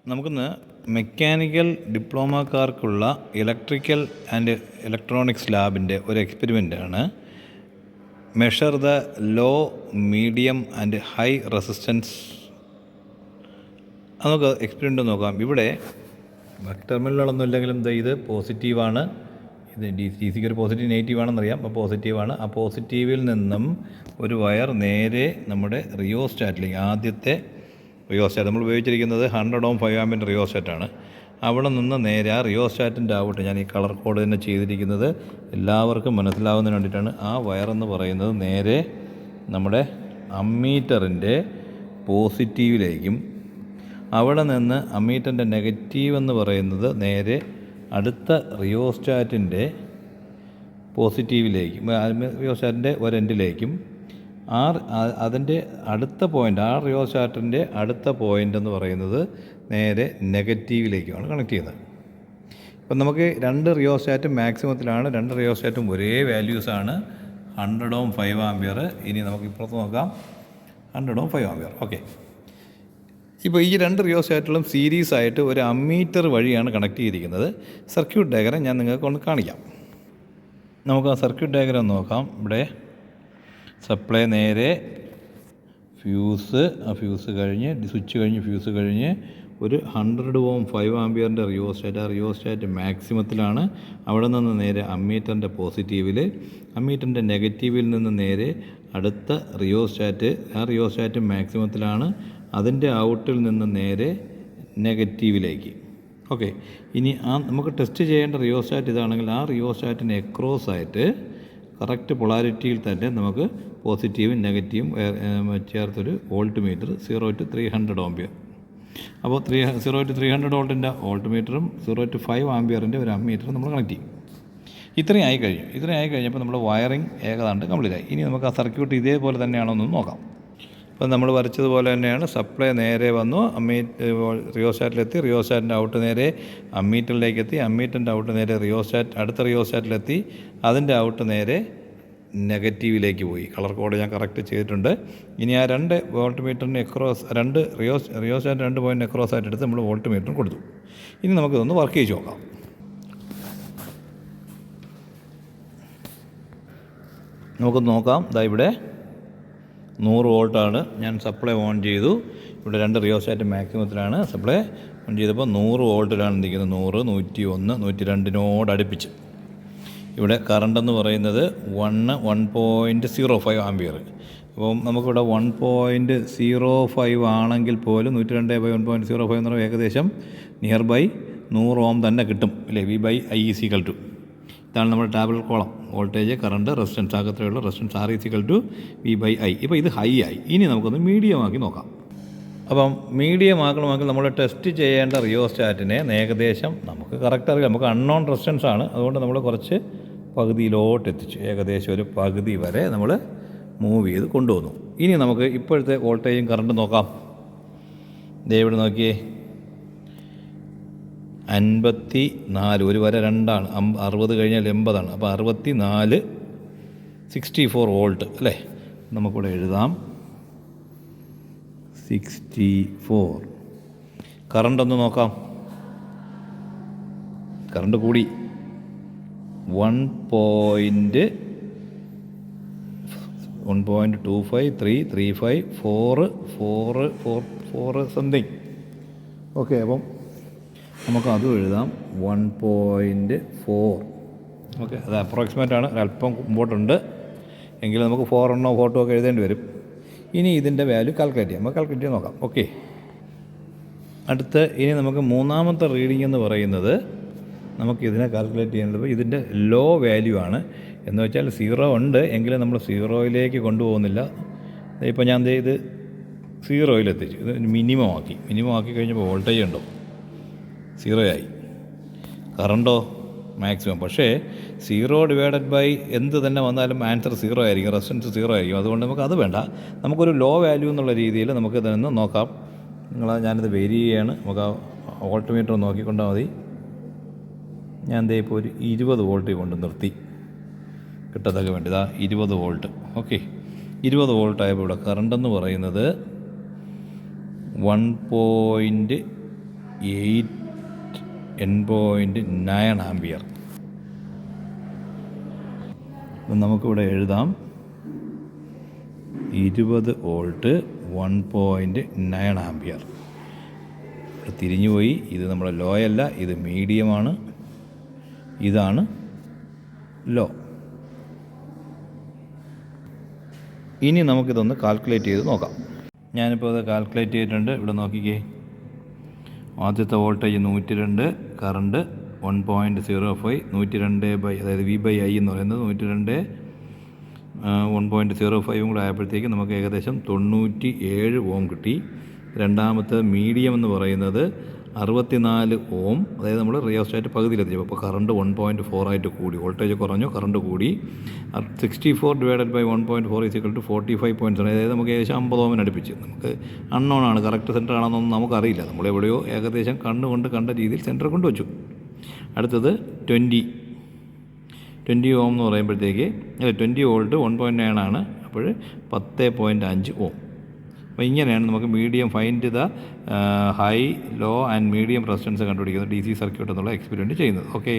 നമുക്കിന്ന് മെക്കാനിക്കൽ ഡിപ്ലോമക്കാർക്കുള്ള electrical and electronics ലാബിൻ്റെ ഒരു എക്സ്പെരിമെൻ്റാണ്. Measure the low, medium and high resistance. നമുക്ക് എക്സ്പെരിമെൻ്റ് നോക്കാം. ഇവിടെ ടെർമിനലുകളൊന്നും ഇല്ലെങ്കിലും ഇത് പോസിറ്റീവാണ്. ഇത് ഡി സിക്ക് ഒരു പോസിറ്റീവ് നെഗറ്റീവ് ആണെന്നറിയാം. അപ്പോൾ പോസിറ്റീവാണ്. ആ പോസിറ്റീവിൽ നിന്നും ഒരു വയർ നേരെ നമ്മുടെ റിയോസ്റ്റാറ്റിലേക്ക്, ആദ്യത്തെ റിയോസ്റ്റാറ്റ് നമ്മൾ ഉപയോഗിച്ചിരിക്കുന്നത് 100 ohm 5 ആമ്പിൻ്റെ റിയോസ്റ്റാറ്റാണ്. അവിടെ നിന്ന് നേരെ ആ റിയോസ്റ്റാറ്റിൻ്റെ ഔട്ട്, ഞാൻ ഈ കളർ കോഡ് തന്നെ ചെയ്തിരിക്കുന്നത് എല്ലാവർക്കും മനസ്സിലാവുന്നതിന് വേണ്ടിയിട്ടാണ്. ആ വയറെന്ന് പറയുന്നത് നേരെ നമ്മുടെ അമ്മീറ്ററിൻ്റെ പോസിറ്റീവിലേക്കും, അവിടെ നിന്ന് അമ്മീറ്ററിൻ്റെ നെഗറ്റീവ് എന്ന് പറയുന്നത് നേരെ അടുത്ത റിയോസ്റ്റാറ്റിൻ്റെ പോസിറ്റീവിലേക്കും, റിയോസ്റ്റാറ്റിൻ്റെ ഒരെൻഡിലേക്കും, അതിൻ്റെ അടുത്ത പോയിൻ്റ്, ആ റിയോസ്റ്റാറ്റിൻ്റെ അടുത്ത പോയിൻ്റ് എന്ന് പറയുന്നത് നേരെ നെഗറ്റീവിലേക്കുമാണ് കണക്ട് ചെയ്യുന്നത്. ഇപ്പം നമുക്ക് രണ്ട് റിയോസ്റ്റാറ്റും മാക്സിമത്തിലാണ്. രണ്ട് റിയോസ്റ്റാറ്റും ഒരേ വാല്യൂസാണ്, 100 ohm 5 ആമ്പിയർ. ഇനി നമുക്ക് ഇപ്പുറത്ത് നോക്കാം, 100 ohm 5 ആമ്പിയർ. ഓക്കെ, ഇപ്പോൾ ഈ രണ്ട് റിയോസ്റ്റാറ്റുകളും സീരീസ് ആയിട്ട് ഒരു അമ്മീറ്റർ വഴിയാണ് കണക്ട് ചെയ്തിരിക്കുന്നത്. സർക്യൂട്ട് ഡയഗ്രം ഞാൻ നിങ്ങൾക്ക് ഒന്ന് കാണിക്കാം. നമുക്ക് ആ സർക്യൂട്ട് ഡയഗ്രം നോക്കാം. ഇവിടെ സപ്ലൈ നേരെ ഫ്യൂസ്, ആ ഫ്യൂസ് കഴിഞ്ഞ് സ്വിച്ച് കഴിഞ്ഞ് ഫ്യൂസ് കഴിഞ്ഞ് ഒരു 100 ohm 5 ആമ്പിയറിൻ്റെ റിയോസ്റ്റാറ്റ്, ആ റിയോസ്റ്റാറ്റ് മാക്സിമത്തിലാണ്. അവിടെ നിന്ന് നേരെ അമ്മീറ്ററിൻ്റെ പോസിറ്റീവിൽ, അമ്മീറ്ററിൻ്റെ നെഗറ്റീവിൽ നിന്ന് നേരെ അടുത്ത റിയോസ്റ്റാറ്റ്, ആ റിയോസ്റ്റാറ്റ് മാക്സിമത്തിലാണ്. അതിൻ്റെ ഔട്ടിൽ നിന്ന് നേരെ നെഗറ്റീവിലേക്ക്. ഓക്കെ, ഇനി നമുക്ക് ടെസ്റ്റ് ചെയ്യേണ്ട റിയോസ്റ്റാറ്റ് ഇതാണെങ്കിൽ ആ റിയോസ്റ്റാറ്റിന് എക്രോസ് ആയിട്ട് കറക്റ്റ് പൊളാരിറ്റിയിൽ തന്നെ നമുക്ക് പോസിറ്റീവും നെഗറ്റീവും ചേർത്തൊരു വോൾട്ട് മീറ്റർ 0 to 300 ആമ്പിയർ. അപ്പോൾ 0 to 300 വോൾട്ടിൻ്റെ വോൾട്ട് മീറ്ററും 0 to 5 ആമ്പിയറിൻ്റെ ഒരു അമ്മീറ്ററും നമ്മൾ കണക്ട് ചെയ്യും. ഇത്രയും ആയി കഴിഞ്ഞപ്പോൾ നമ്മൾ വയറിങ് ഏകദാണ്ട് കംപ്ലീറ്റ് ആയി. ഇനി നമുക്ക് ആ സർക്യൂട്ട് ഇതേപോലെ തന്നെയാണോ എന്ന് നോക്കാം. അപ്പോൾ നമ്മൾ വരച്ചതുപോലെ തന്നെയാണ്. സപ്ലൈ നേരെ വന്നു, റിയോസ്റ്റാറ്റിലെത്തി, റിയോസ്റ്റാറ്റിൻ്റെ ഔട്ട് നേരെ അമ്മീറ്ററിലേക്ക് എത്തി, അമ്മീറ്ററിൻ്റെ ഔട്ട് നേരെ അടുത്ത റിയോസ്റ്റാറ്റിലെത്തി, അതിൻ്റെ ഔട്ട് നേരെ നെഗറ്റീവിലേക്ക് പോയി. കളർ കോഡ് ഞാൻ കറക്റ്റ് ചെയ്തിട്ടുണ്ട്. ഇനി ആ രണ്ട് വോൾട്ട് മീറ്ററിന് എക്രോസ്, റിയോസ്റ്റാറ്റ് 2 പോയിൻ്റ് എക്രോസ് ആയിട്ട് എടുത്ത് നമ്മൾ വോൾട്ട് മീറ്ററിന് കൊടുത്തു. ഇനി നമുക്കിതൊന്ന് വർക്ക് ചെയ്ത് നോക്കാം. നമുക്ക് നോക്കാം. ഇവിടെ 100 വോൾട്ടാണ്. ഞാൻ സപ്ലൈ ഓൺ ചെയ്തു. ഇവിടെ രണ്ട് റിയോസ്റ്റാറ്റ് മാക്സിമത്തിലാണ്. സപ്ലൈ ഓൺ ചെയ്തപ്പോൾ 100 വോൾട്ടിലാണ് നിൽക്കുന്നത്. 100, 101, 102 അടുപ്പിച്ച്. ഇവിടെ കറണ്ടെന്ന് പറയുന്നത് 1.05 ആമ്പിയർ. അപ്പം നമുക്കിവിടെ 1.05 ആണെങ്കിൽ പോലും 102/1.05 എന്ന് പറയുമ്പോൾ ഏകദേശം നിയർ ബൈ 100 ohm തന്നെ കിട്ടും, അല്ലേ? V/I = ഇതാണ് നമ്മുടെ table column. Voltage, current, resistance, ആകത്രയുള്ള റെസിസ്റ്റൻസ് R = V/I. ഇപ്പോൾ ഇത് ഹൈ ആയി. ഇനി നമുക്കൊന്ന് മീഡിയമാക്കി നോക്കാം. അപ്പം മീഡിയം ആക്കണമെങ്കിൽ നമ്മൾ ടെസ്റ്റ് ചെയ്യേണ്ട റിയോസ്റ്റാറ്റിനെ ഏകദേശം നമുക്ക് കറക്റ്റ് അറിയാം. നമുക്ക് അൺനോൺ റെസിസ്റ്റൻസ് ആണ്, അതുകൊണ്ട് നമ്മൾ കുറച്ച് പകുതിയിലോട്ട് എത്തിച്ചു. ഏകദേശം ഒരു പകുതി വരെ നമ്മൾ മൂവ് ചെയ്ത് കൊണ്ടുവന്നു. ഇനി നമുക്ക് ഇപ്പോഴത്തെ വോൾട്ടേജും കറണ്ടും നോക്കാം. ഇവിടെ നോക്കിയേ, 54, ഒരു വര 2 ആണ്, 60 കഴിഞ്ഞാൽ 80 ആണ്. അപ്പോൾ 64, 64 വോൾട്ട്, അല്ലേ? നമുക്കിവിടെ എഴുതാം 64. കറണ്ട് ഒന്ന് നോക്കാം. കറണ്ട് കൂടി 1.25, 335, 4 സംതിങ്. ഓക്കെ, അപ്പം നമുക്ക് അതും എഴുതാം 1.4. ഓക്കെ, അത് അപ്രോക്സിമേറ്റ് ആണ്, അല്പം മുമ്പോട്ടുണ്ട്. എങ്കിലും നമുക്ക് 4 എണ്ണോ 4 ഒക്കെ എഴുതേണ്ടി വരും. ഇനി ഇതിൻ്റെ വാല്യൂ കാൽക്കുലേറ്റ് ചെയ്യാം. നമുക്ക് കാൽക്കുലേറ്റ് ചെയ്യാൻ നോക്കാം. ഓക്കെ, ഇനി നമുക്ക് മൂന്നാമത്തെ റീഡിംഗ് എന്ന് പറയുന്നത്, നമുക്ക് ഇതിനെ കാൽക്കുലേറ്റ് ചെയ്യേണ്ടത് ഇതിൻ്റെ ലോ വാല്യൂ ആണ്. എന്ന് വെച്ചാൽ 0 ഉണ്ട്, എങ്കിലും നമ്മൾ 0യിലേക്ക് കൊണ്ടുപോകുന്നില്ല. ഇപ്പോൾ ഞാൻ ഇത് 0യിലെത്തിച്ചു. ഇത് മിനിമം ആക്കി കഴിഞ്ഞപ്പോൾ വോൾട്ടേജ് ഉണ്ടോ? 0 ആയി. കറണ്ടോ? മാക്സിമം. പക്ഷേ 0/, എന്ത് തന്നെ വന്നാലും ആൻസർ 0 ആയിരിക്കും, റെസിസ്റ്റൻസ് 0 ആയിരിക്കും. അതുകൊണ്ട് നമുക്ക് അത് വേണ്ട. നമുക്കൊരു ലോ വാല്യൂ എന്നുള്ള രീതിയിൽ നമുക്ക് ഇതൊന്ന് നോക്കാം. ഞാനിത് വേരി ചെയ്യാണ്. നമുക്ക് ആ വോൾട്ട് മീറ്റർ നോക്കിക്കൊണ്ടാൽ മതി. ഞാൻ ഇപ്പോൾ ഒരു 20 വോൾട്ട് കൊണ്ട് നിർത്തി കിട്ടത്തൊക്കെ വേണ്ടി. 20 വോൾട്ട്. ഓക്കെ, 20 വോൾട്ട് ആയപ്പോൾ ഇവിടെ കറണ്ടെന്ന് പറയുന്നത് 1.5 10.9 ആംപിയർ. അപ്പം നമുക്കിവിടെ എഴുതാം 20 വോൾട്ട് 1.9 ആംപിയർ. തിരിഞ്ഞുപോയി. ഇത് നമ്മുടെ ലോ അല്ല, ഇത് മീഡിയമാണ്, ഇതാണ് ലോ. ഇനി നമുക്കിതൊന്ന് കാൽക്കുലേറ്റ് ചെയ്ത് നോക്കാം. ഞാനിപ്പോൾ അത് കാൽക്കുലേറ്റ് ചെയ്തിട്ടുണ്ട്. ഇവിടെ നോക്കിക്കേ, ആദ്യത്തെ വോൾട്ടേജ് 102, കറണ്ട് 1.05, 102 അതായത് V/I എന്ന് പറയുന്നത് 102 1.05 കൂടെ ആയപ്പോഴത്തേക്ക് നമുക്ക് ഏകദേശം 97 ഓം കിട്ടി. രണ്ടാമത്തെ മീഡിയം എന്ന് പറയുന്നത് 64 ഓം, അതായത് നമ്മൾ റിയോസ്റ്റാറ്റ് പകുതിയിലെത്തിച്ചു. അപ്പോൾ കറണ്ട് 1.4 ആയിട്ട് കൂടി, വോൾട്ടേജ് കുറഞ്ഞു, കറണ്ട് കൂടി. 64 ഡിവൈഡഡ് ബൈ 1.4 = 45.7, അതായത് നമുക്ക് ഏകദേശം 50 ഓമിന് അടുപ്പിച്ച്. നമുക്ക് അൺനോൺ ആണ്, കറക്റ്റ് സെൻറ്റർ ആണെന്നൊന്നും നമുക്കറിയില്ല. നമ്മളെവിടെയോ ഏകദേശം കണ്ണുകൊണ്ട് കണ്ട രീതിയിൽ സെൻറ്റർ കൊണ്ട് വെച്ചു. അടുത്തത് 20 ഓം എന്ന് പറയുമ്പോഴത്തേക്ക് 20 വോൾട്ട് 1.9 ആണ്, അപ്പോൾ 10.5 ഓം. അപ്പോൾ ഇങ്ങനെയാണ് നമുക്ക് medium find the high, law and medium resistance കണ്ടുപിടിക്കുന്നത് DC സർക്യൂട്ട് എന്നുള്ള എക്സ്പെരിമെൻറ്റ് ചെയ്യുന്നത്. ഓക്കെ.